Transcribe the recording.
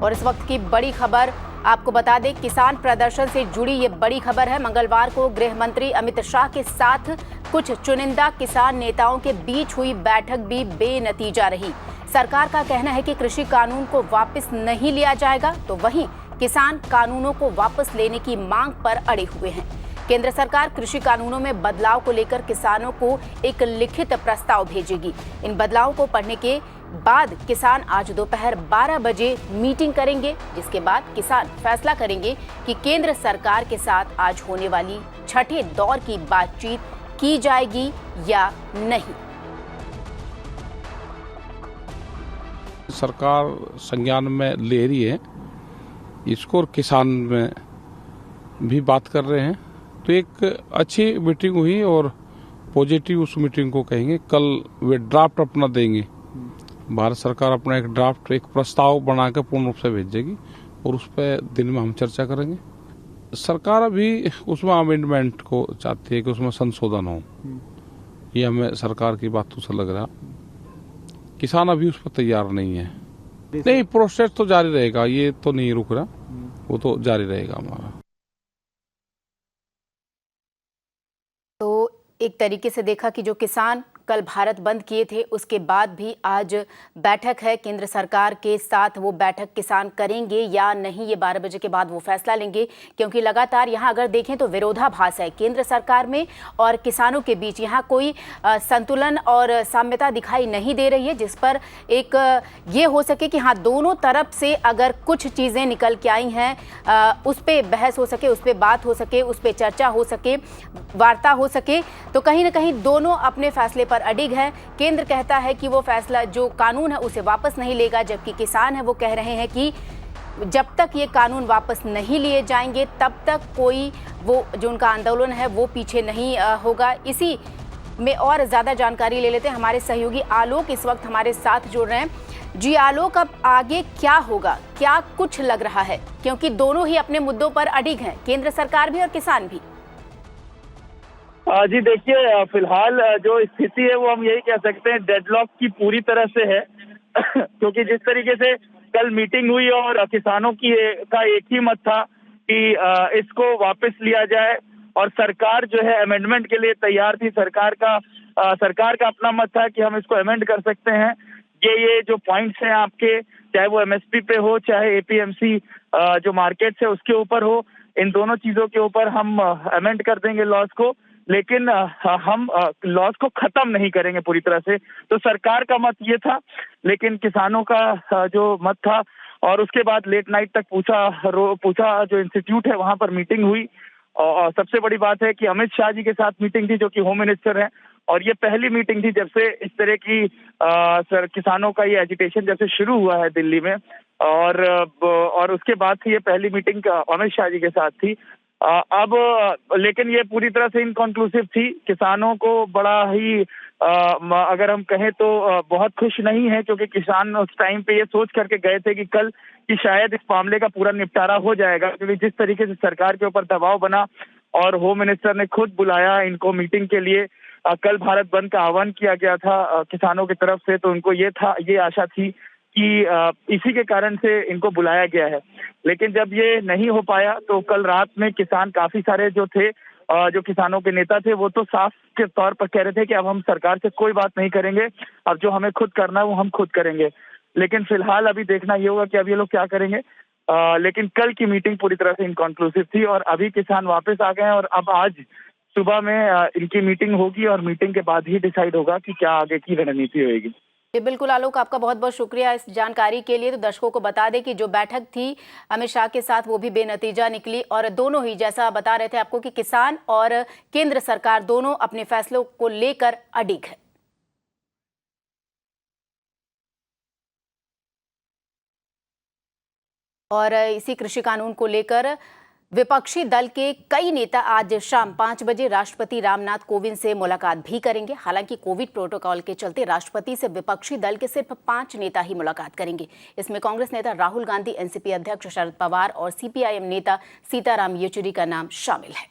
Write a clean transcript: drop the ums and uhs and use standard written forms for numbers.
और इस वक्त की बड़ी खबर आपको बता दें, किसान प्रदर्शन से जुड़ी ये बड़ी खबर है। मंगलवार को गृह मंत्री अमित शाह के साथ कुछ चुनिंदा किसान नेताओं के बीच हुई बैठक भी बेनतीजा रही। सरकार का कहना है कि कृषि कानून को वापस नहीं लिया जाएगा, तो वहीं किसान कानूनों को वापस लेने की मांग पर अड़े हुए हैं। केंद्र सरकार कृषि कानूनों में बदलाव को लेकर किसानों को एक लिखित प्रस्ताव भेजेगी। इन बदलावों को पढ़ने के बाद किसान आज दोपहर 12 बजे मीटिंग करेंगे, जिसके बाद किसान फैसला करेंगे कि केंद्र सरकार के साथ आज होने वाली छठे दौर की बातचीत की जाएगी या नहीं। सरकार संज्ञान में ले रही है इसको और किसान में भी बात कर रहे हैं, तो एक अच्छी मीटिंग हुई और पॉजिटिव उस मीटिंग को कहेंगे। कल वे ड्राफ्ट अपना देंगे, भारत सरकार अपना एक ड्राफ्ट, एक प्रस्ताव बनाकर पूर्ण रूप से भेजेगी और उस पर दिन में हम चर्चा करेंगे। सरकार अभी उसमें अमेंडमेंट को चाहती है कि उसमें संशोधन हो, ये हमें सरकार की बातों से लग रहा। किसान अभी उस पर तैयार नहीं है। नहीं, प्रोसेस तो जारी रहेगा, ये तो नहीं रुक रहा, वो तो जारी रहेगा हमारा। तो एक तरीके से देखा कि जो किसान कल भारत बंद किए थे, उसके बाद भी आज बैठक है केंद्र सरकार के साथ। वो बैठक किसान करेंगे या नहीं, ये 12 बजे के बाद वो फैसला लेंगे, क्योंकि लगातार यहाँ अगर देखें तो विरोधाभास है केंद्र सरकार में और किसानों के बीच। यहाँ कोई संतुलन और साम्यता दिखाई नहीं दे रही है, जिस पर एक ये हो सके कि हाँ, दोनों तरफ से अगर कुछ चीज़ें निकल के आई हैं, उस पर बहस हो सके, उस पर बात हो सके, उस पर चर्चा हो सके, वार्ता हो सके, तो कहीं ना कहीं दोनों अपने फैसले पर अडिग है। केंद्र कहता है कि वो फैसला, जो कानून है, उसे वापस नहीं लेगा, जबकि किसान है वो कह रहे हैं कि जब तक ये कानून वापस नहीं लिए जाएंगे तब तक कोई वो जो उनका आंदोलन है वो पीछे नहीं होगा। इसी में और ज़्यादा जानकारी ले लेते हैं। हमारे सहयोगी आलोक इस वक्त हमारे साथ जुड़ रहे हैं। जी आलोक, अब आगे क्या होगा, क्या कुछ लग रहा है, क्योंकि दोनों ही अपने मुद्दों पर अडिग हैं, केंद्र सरकार भी और किसान भी। जी देखिए, फिलहाल जो स्थिति है वो हम यही कह सकते हैं डेडलॉक की पूरी तरह से है क्योंकि जिस तरीके से कल मीटिंग हुई और किसानों का एक ही मत था कि इसको वापस लिया जाए और सरकार जो है अमेंडमेंट के लिए तैयार थी। सरकार का अपना मत था कि हम इसको अमेंड कर सकते हैं। ये जो पॉइंट्स हैं आपके, चाहे वो एमएसपी पे हो, चाहे एपीएमसी जो मार्केट है उसके ऊपर हो, इन दोनों चीजों के ऊपर हम अमेंड कर देंगे लॉज को, लेकिन हम लॉस को खत्म नहीं करेंगे पूरी तरह से। तो सरकार का मत ये था, लेकिन किसानों का जो मत था, और उसके बाद लेट नाइट तक पूछा जो इंस्टीट्यूट है वहां पर मीटिंग हुई। और सबसे बड़ी बात है कि अमित शाह जी के साथ मीटिंग थी, जो कि होम मिनिस्टर हैं, और ये पहली मीटिंग थी जब से इस तरह की किसानों का ये एजिटेशन जब से शुरू हुआ है दिल्ली में, और उसके बाद से ये पहली मीटिंग अमित शाह जी के साथ थी। अब लेकिन ये पूरी तरह से इनकॉन्क्लूसिव थी। किसानों को बड़ा ही अगर हम कहें तो बहुत खुश नहीं है, क्योंकि किसान उस टाइम पे ये सोच करके गए थे कि कल कि शायद इस मामले का पूरा निपटारा हो जाएगा, क्योंकि जिस तरीके से सरकार के ऊपर दबाव बना और होम मिनिस्टर ने खुद बुलाया इनको मीटिंग के लिए। कल भारत बंद का आह्वान किया गया था किसानों की तरफ से, तो उनको ये आशा थी कि इसी के कारण से इनको बुलाया गया है। लेकिन जब ये नहीं हो पाया तो कल रात में किसान काफी सारे जो थे, जो किसानों के नेता थे, वो तो साफ के तौर पर कह रहे थे कि अब हम सरकार से कोई बात नहीं करेंगे, अब जो हमें खुद करना है वो हम खुद करेंगे। लेकिन फिलहाल अभी देखना ये होगा कि अब ये लोग क्या करेंगे। लेकिन कल की मीटिंग पूरी तरह से इनकॉन्क्लूसिव थी और अभी किसान वापस आ गए हैं, और अब आज सुबह में इनकी मीटिंग होगी और मीटिंग के बाद ही डिसाइड होगा कि क्या आगे की रणनीति होगी। बिल्कुल आलोक, आपका बहुत बहुत शुक्रिया इस जानकारी के लिए। तो दर्शकों को बता दें कि जो बैठक थी अमित शाह के साथ वो भी बेनतीजा निकली, और दोनों ही, जैसा बता रहे थे आपको, कि किसान और केंद्र सरकार दोनों अपने फैसलों को लेकर अडिग है। और इसी कृषि कानून को लेकर विपक्षी दल के कई नेता आज शाम 5 बजे राष्ट्रपति रामनाथ कोविंद से मुलाकात भी करेंगे। हालांकि कोविड प्रोटोकॉल के चलते राष्ट्रपति से विपक्षी दल के सिर्फ 5 नेता ही मुलाकात करेंगे। इसमें कांग्रेस नेता राहुल गांधी, एनसीपी अध्यक्ष शरद पवार और सीपीआईएम नेता सीताराम येचुरी का नाम शामिल है।